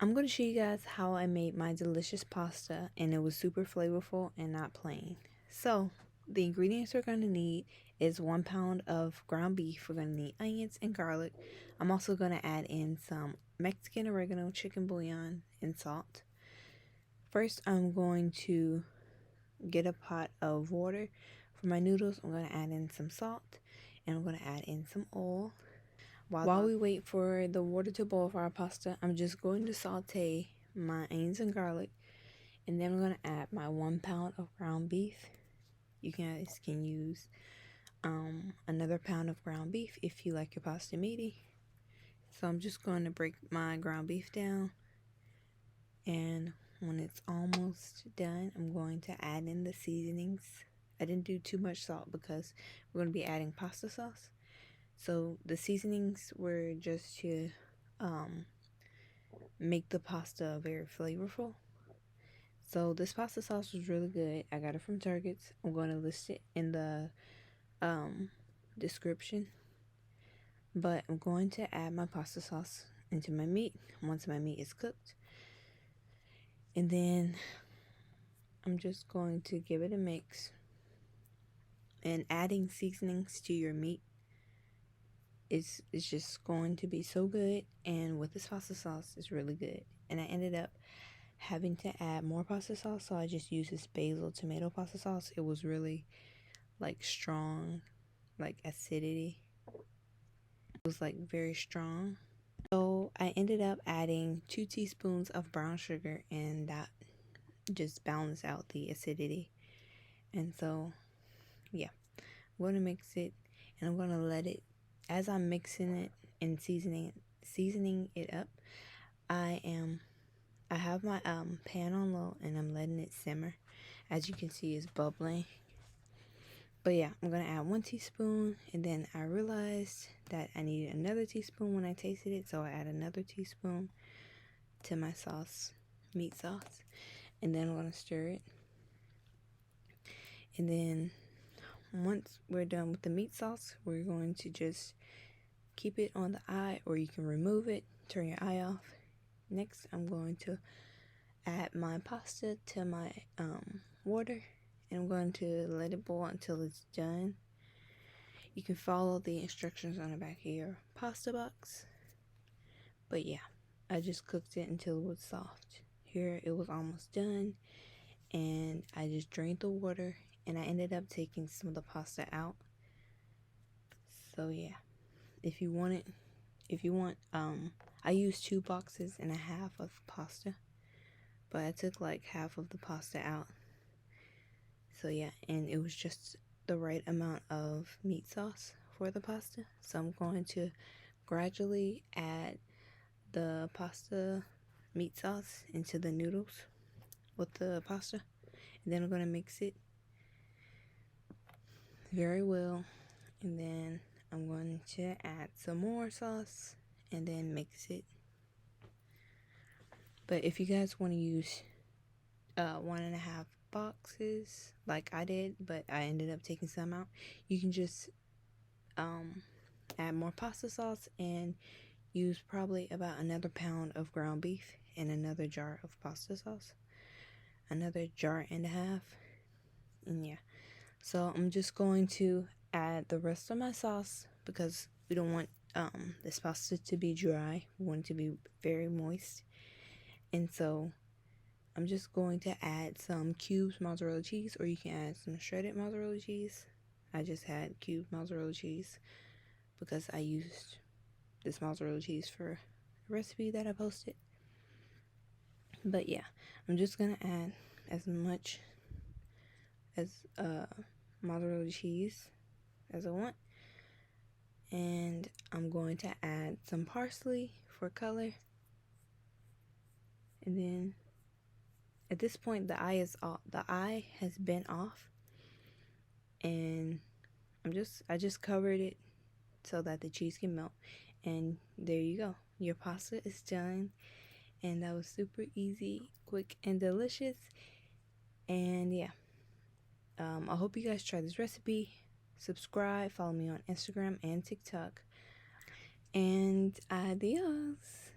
I'm going to show you guys how I made my delicious pasta, and it was super flavorful and not plain. So the ingredients we're going to need is 1 pound of ground beef. We're going to need onions and garlic. I'm also going to add in some Mexican oregano, chicken bouillon, and salt. First, I'm going to get a pot of water. For my noodles, I'm going to add in some salt, and I'm going to add in some oil. While we wait for the water to boil for our pasta, I'm just going to saute my onions and garlic, and then I'm going to add my 1 pound of ground beef. You guys can use another pound of ground beef if you like your pasta meaty. So I'm just going to break my ground beef down, and when it's almost done, I'm going to add in the seasonings. I didn't do too much salt because we're going to be adding pasta sauce. So the seasonings were just to make the pasta very flavorful. So this pasta sauce was really good. I got it from Target's. I'm going to list it in the description. But I'm going to add my pasta sauce into my meat once my meat is cooked. And then I'm just going to give it a mix. And adding seasonings to your meat is just going to be so good. And with this pasta sauce, it's really good. And I ended up having to add more pasta sauce, so I just used this basil tomato pasta sauce. It was really like strong, like acidity. It was like very strong. So I ended up adding 2 teaspoons of brown sugar, and that just balanced out the acidity. And so yeah, I'm going to mix it, and I'm going to let it, as I'm mixing it and seasoning it up, I have my pan on low, and I'm letting it simmer. As you can see, it's bubbling. But yeah, I'm gonna add 1 teaspoon, and then I realized that I needed another teaspoon when I tasted it, so I add another teaspoon to my sauce, meat sauce, and then I'm gonna stir it. And then once we're done with the meat sauce, we're going to just keep it on the eye, or you can remove it, turn your eye off. Next, I'm going to add my pasta to my water, and I'm going to let it boil until it's done. You can follow the instructions on the back of your pasta box. But yeah, I just cooked it until it was soft. Here it was almost done, and I just drained the water, and I ended up taking some of the pasta out. So yeah, if you want, I used 2 boxes and a half of pasta, but I took like half of the pasta out. So yeah, and it was just the right amount of meat sauce for the pasta. So I'm going to gradually add the pasta meat sauce into the noodles with the pasta, and then I'm going to mix it very well, and then I'm going to add some more sauce and then mix it. But if you guys want to use 1.5 boxes like I did, but I ended up taking some out, you can just add more pasta sauce and use probably about another pound of ground beef and another jar of pasta sauce, another jar and a half. And yeah, so I'm just going to add the rest of my sauce because we don't want this pasta to be dry. We want it to be very moist. And so I'm just going to add some cubed mozzarella cheese, or you can add some shredded mozzarella cheese. I just had cubed mozzarella cheese because I used this mozzarella cheese for a recipe that I posted. But yeah, I'm just gonna add as much as mozzarella cheese as I want, and I'm going to add some parsley for color. And then at this point, the eye is off. The eye has been off, and I just covered it so that the cheese can melt. And there you go. Your pasta is done, and that was super easy, quick, and delicious. And yeah, I hope you guys try this recipe. Subscribe, follow me on Instagram and TikTok, and adios.